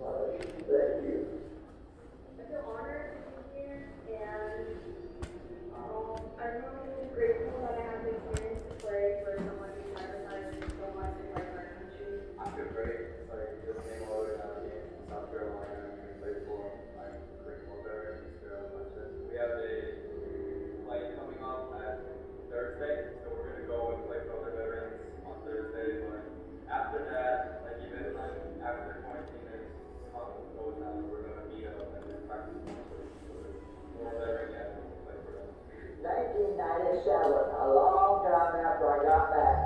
Thank you. I feel honored to be here, and I'm really grateful that I have the experience to play for someone who sacrifices so much to fight for our country. I feel great. It's like just came all the way down here from South Carolina and we played for them. I'm grateful very much. We have a flight coming up at Thursday, so we're gonna go and play for other veterans on Thursday. But after that, like even like after quarantine is goes down, we're gonna meet up and then practice more veteran games to play for them. 1997, a long time after I got back,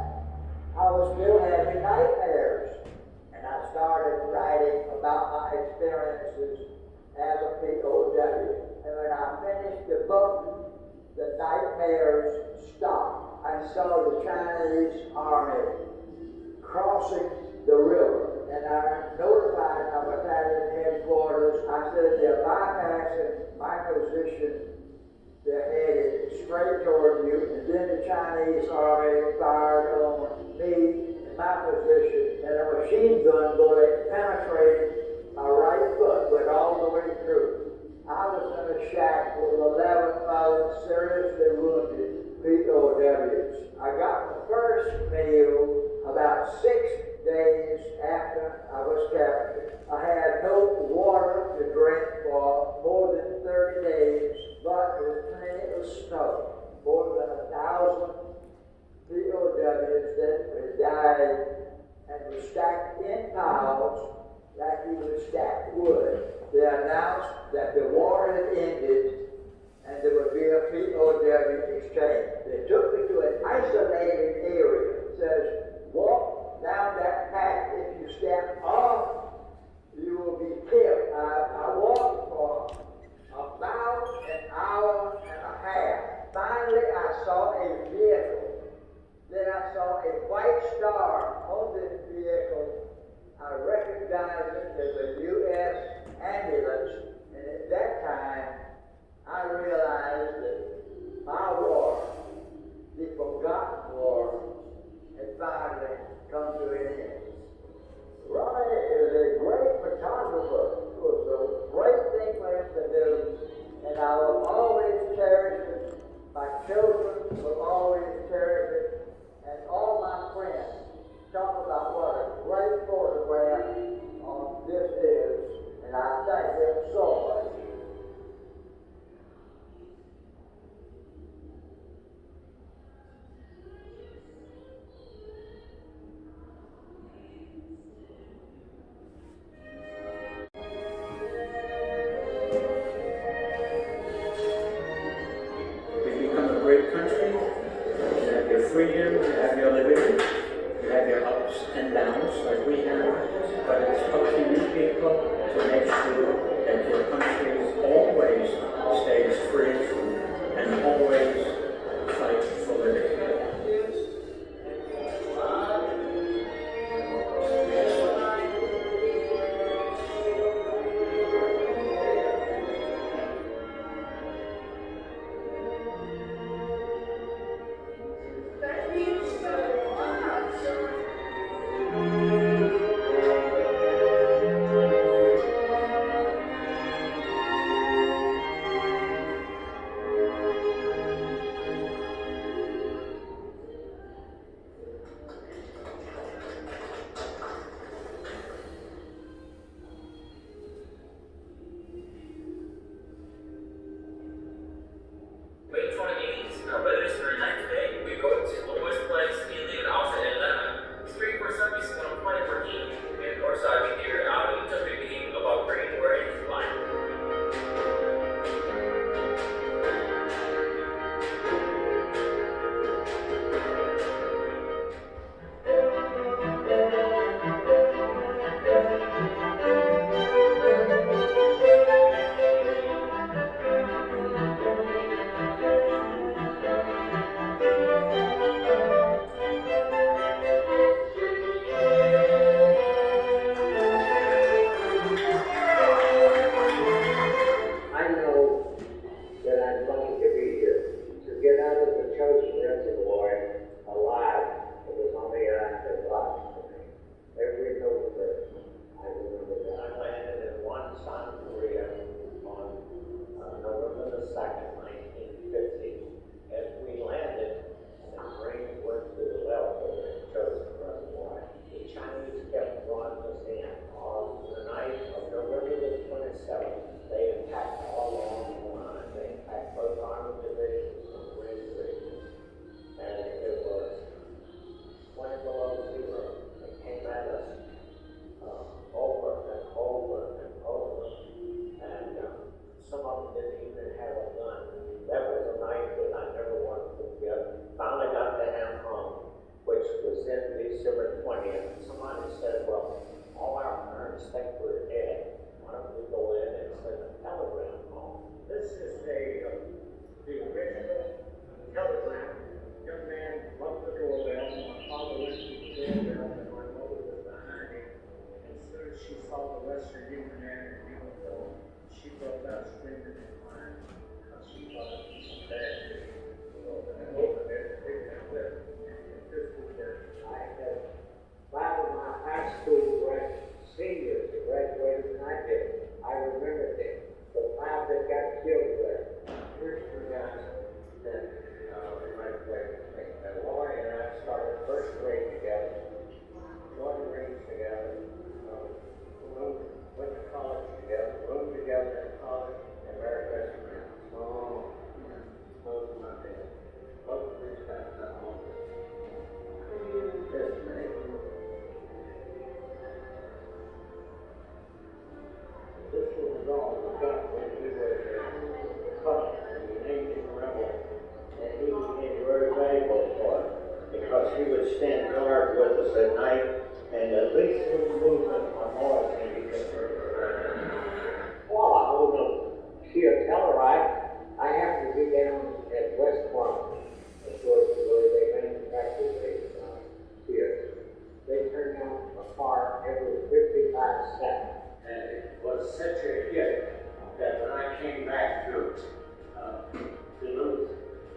I was still having nightmares. And I started writing about my experiences as a POW. And when I finished the book, the nightmares stopped. I saw the Chinese army crossing the river. And I notified my battalion headquarters. I said, they're bypassing my position. They're headed straight toward you. And then the Chinese army fired on me in my position. And a machine gun bullet penetrated my right foot, went all the way through. I was in a shack with 11 other seriously wounded POWs. I got the first meal about 6 days after I was captured. I had no water to drink for more than 30 days, but there was plenty of snow. More than 1,000 POWs that had died and were stacked in piles like you would stack wood. They announced that the war had ended and there would be a POW exchange. They took me to an isolated area. It says, walk down that path. If you step off, you will be killed. I walked for about an hour and a half. Finally, I saw a vehicle. Then I saw a white star on this vehicle. I recognized it as a U.S. ambulance, and at that time, I realized that my war, the forgotten war, had finally come to an end. Ronnie is a great photographer. It was a great thing for him to do, and I will always cherish it. My children will always cherish it, and all my friends talk about what a great photograph this is, and I thank them so much. We've become a great country. You have your freedom, you have your liberty, you have your ups and downs like we have, but it's up to you people to make sure that your country always stays free and always fight for liberty. They attacked all along the line. They attacked both army divisions and Marine divisions. And it was 20 below zero. They came at us over and over and over. And some of them didn't even have a gun. That was a night that I never want to forget. Finally got to Ham home, which was in December 20th. Somebody said, well, all our parents think we're dead. Why don't we go in and send a telegram home? This is the original telegram. Young man rung the doorbell. My father went to the doorbell, and my mother was behind him. As soon as she saw the Western Union man in uniform, she broke out screaming and crying because she thought it was bad news. And opened it, picked it up, and this was it. I had five of my high school seniors that graduated than I did. I remember them. The five that got killed there. Here's the guys that graduated. Laurie and I started first grade together, joined the Marines together, went to college together, roomed together in college, and married best friends. Oh, those are my days. Both of these guys got home. This many. This was all we got when we were cut in the Navy rebel, and he became very valuable for us because he would stand guard with us at night, and the least little movement on Morris and he could hurt. Well, I was a sheer Telluride. I happened to be down at West Point, of course, where they manufactured the here. They turned out a car every 55 seconds. And it was such a hit that when I came back to Duluth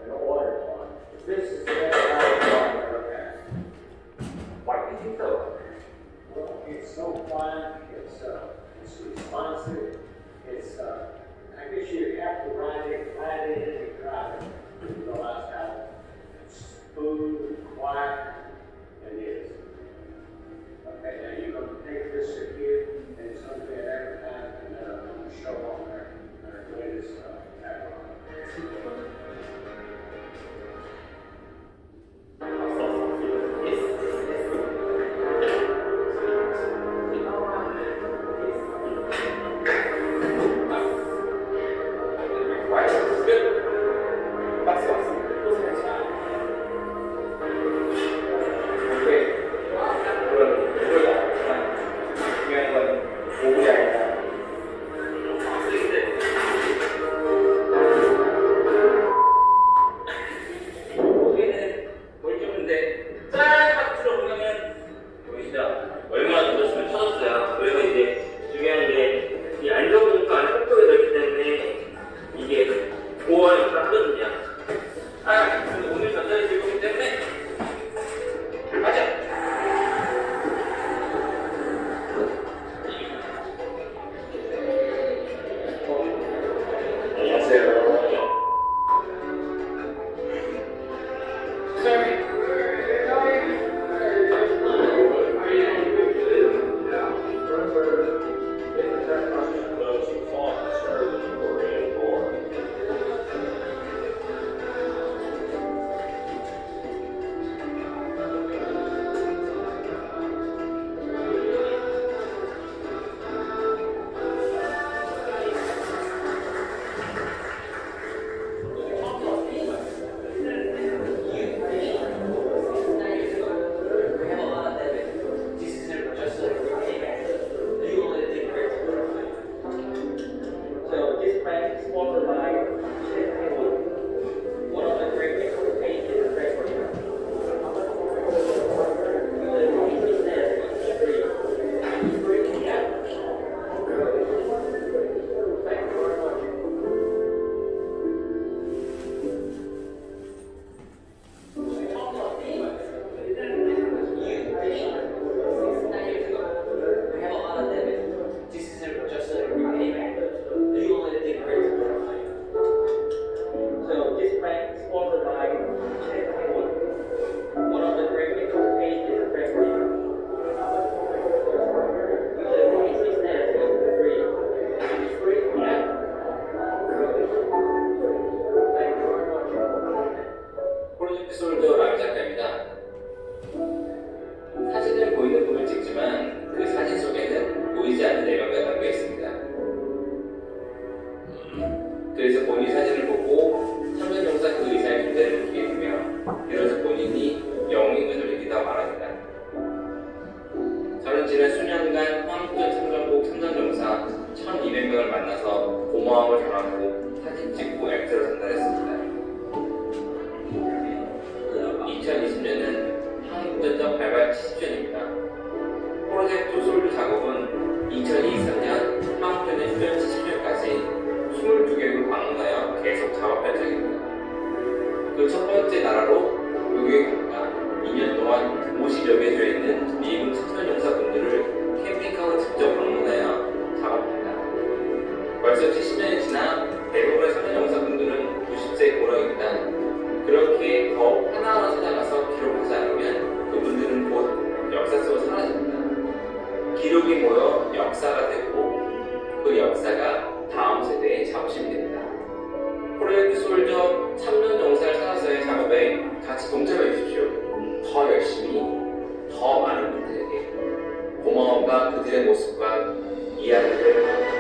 and ordered one, this is the way I look at it. What did you do? Well, it's so quiet, it's responsive, I guess you have to ride it and drive it to realize how smooth and quiet it is. Okay, now you're going to take this here, and it's going to be an advertisement and I'm going to show on our latest catalog. 기록이 모여 역사가 되고 그 역사가 다음 세대의 자부심이 됩니다. 프로젝트 솔저 3년 용사를 찾아서의 작업에 같이 동참해 주십시오. 더 열심히 더 많은 분들에게 고마움과 그들의 모습과 이야기를